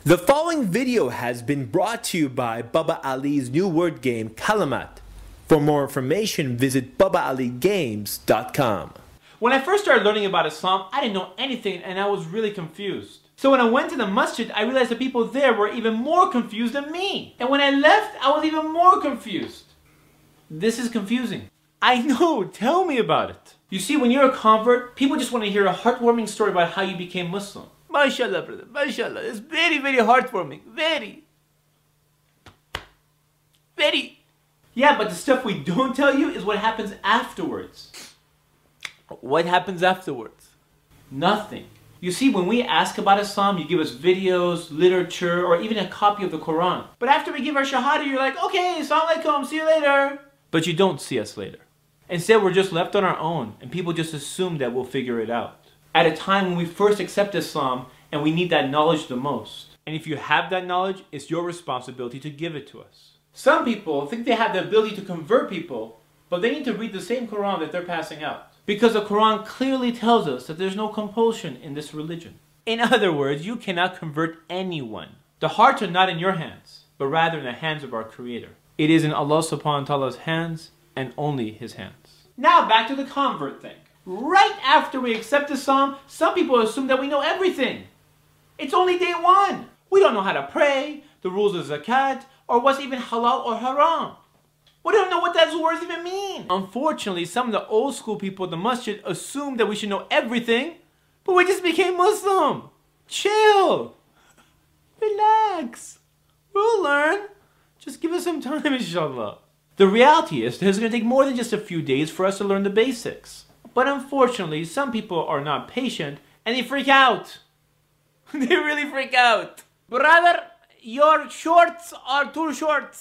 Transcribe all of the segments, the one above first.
The following video has been brought to you by Baba Ali's new word game, Kalimat. For more information, visit babaaligames.com. When I first started learning about Islam, I didn't know anything and I was really confused. So when I went to the masjid, I realized the people there were even more confused than me. And when I left, I was even more confused. This is confusing. I know, tell me about it. You see, when you're a convert, people just want to hear a heartwarming story about how you became Muslim. MashaAllah, brother, MashaAllah. It's very, very heartwarming. Very. Yeah, but the stuff we don't tell you is what happens afterwards. What happens afterwards? Nothing. You see, when we ask about Islam, you give us videos, literature, or even a copy of the Quran. But after we give our shahada, you're like, okay, assalamu alaikum, see you later. But you don't see us later. Instead, we're just left on our own, and people just assume that we'll figure it out. At a time when we first accept Islam, and we need that knowledge the most. And if you have that knowledge, it's your responsibility to give it to us. Some people think they have the ability to convert people, but they need to read the same Quran that they're passing out. Because the Quran clearly tells us that there's no compulsion in this religion. In other words, you cannot convert anyone. The hearts are not in your hands, but rather in the hands of our Creator. It is in Allah subhanahu wa ta'ala's hands, and only His hands. Now back to the convert thing. Right after we accept Islam, some people assume that we know everything. It's only day one. We don't know how to pray, the rules of zakat, or what's even halal or haram. We don't know what those words even mean. Unfortunately, some of the old school people at the masjid assume that we should know everything, but we just became Muslim. Chill. Relax. We'll learn. Just give us some time, inshallah. The reality is that it's going to take more than just a few days for us to learn the basics. But unfortunately, some people are not patient and they freak out. They really freak out. Brother, your shorts are too short.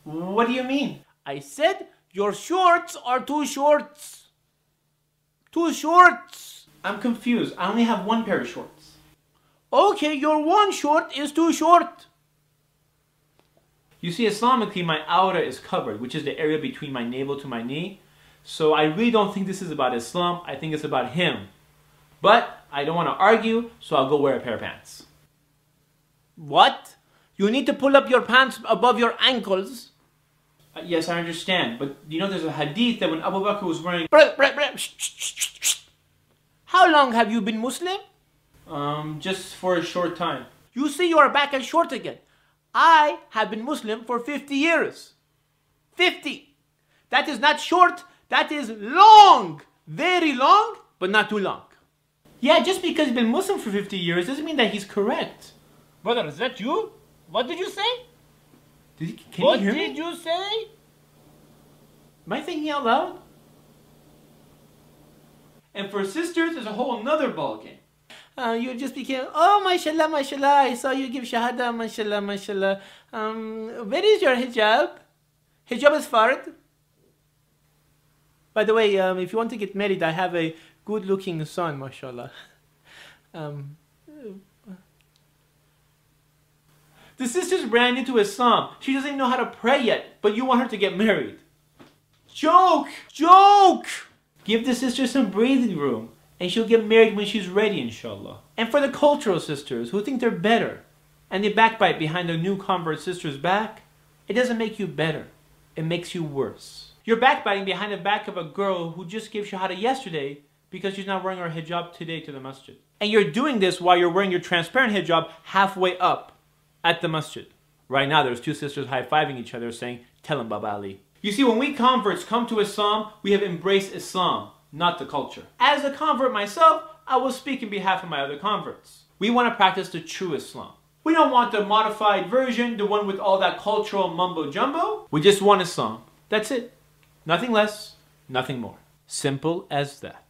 What do you mean? I said your shorts are too short. Too short. I'm confused. I only have one pair of shorts. Okay, your one short is too short. You see, Islamically, my aura is covered, which is the area between my navel to my knee. So I really don't think this is about Islam. I think it's about him. But I don't want to argue, so I'll go wear a pair of pants. What? You need to pull up your pants above your ankles. Yes, I understand. But you know there's a hadith that when Abu Bakr was wearing... How long have you been Muslim? Just for a short time. You see, you are back and short again. I have been Muslim for 50 years. 50. That is not short. That is long. Very long, but not too long. Yeah, just because he's been Muslim for 50 years doesn't mean that he's correct. Brother, is that you? What did you say? Can you hear me? What did you say? Am I thinking out loud? And for sisters, there's a whole nother ballgame. You just became, oh, mashallah, mashallah, I saw you give shahada, mashallah, mashallah. Where is your hijab? Hijab is fard. By the way, if you want to get married, I have a good-looking son, mashallah. The sister's brand new to Islam. She doesn't even know how to pray yet, but you want her to get married. Joke! Joke! Give the sister some breathing room, and she'll get married when she's ready, inshallah. And for the cultural sisters who think they're better, and they backbite behind their new convert sister's back, it doesn't make you better. It makes you worse. You're backbiting behind the back of a girl who just gave shahada yesterday because she's not wearing her hijab today to the masjid. And you're doing this while you're wearing your transparent hijab halfway up at the masjid. Right now there's two sisters high-fiving each other saying, tell him Baba Ali. You see, when we converts come to Islam, we have embraced Islam, not the culture. As a convert myself, I will speak in behalf of my other converts. We want to practice the true Islam. We don't want the modified version, the one with all that cultural mumbo-jumbo. We just want Islam. That's it. Nothing less, nothing more. Simple as that.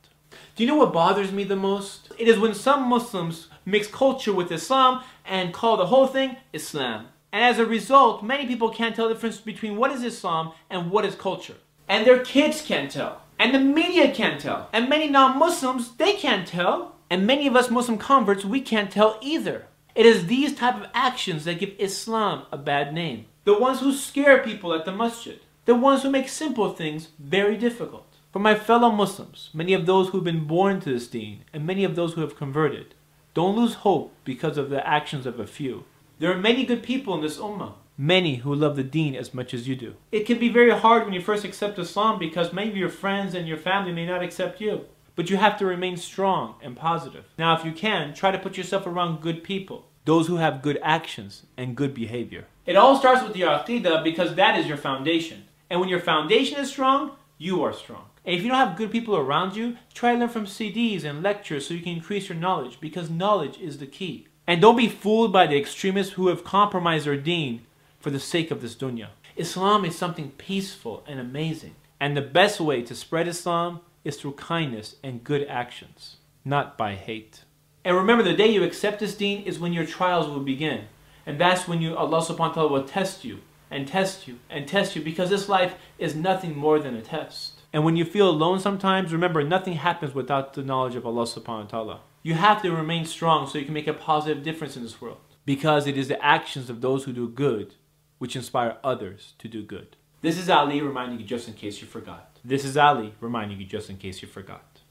Do you know what bothers me the most? It is when some Muslims mix culture with Islam and call the whole thing Islam. And as a result, many people can't tell the difference between what is Islam and what is culture. And their kids can't tell. And the media can't tell. And many non-Muslims, they can't tell. And many of us Muslim converts, we can't tell either. It is these type of actions that give Islam a bad name. The ones who scare people at the masjid. The ones who make simple things very difficult. For my fellow Muslims, many of those who have been born to this deen, and many of those who have converted, Don't lose hope because of the actions of a few. There are many good people in this ummah. Many who love the deen as much as you do. It can be very hard when you first accept Islam because many of your friends and your family may not accept you. But you have to remain strong and positive. Now if you can, try to put yourself around good people. Those who have good actions and good behavior. It all starts with your aqidah because that is your foundation. And when your foundation is strong, you are strong. And if you don't have good people around you, try to learn from CDs and lectures so you can increase your knowledge because knowledge is the key. And don't be fooled by the extremists who have compromised their deen for the sake of this dunya. Islam is something peaceful and amazing. And the best way to spread Islam is through kindness and good actions, not by hate. And remember, the day you accept this deen is when your trials will begin. And that's when Allah subhanahu wa ta'ala will test you and test you and test you because this life is nothing more than a test. And when you feel alone sometimes, remember nothing happens without the knowledge of Allah subhanahu wa ta'ala. You have to remain strong so you can make a positive difference in this world. Because it is the actions of those who do good which inspire others to do good. This is Ali reminding you just in case you forgot. This is Ali reminding you just in case you forgot.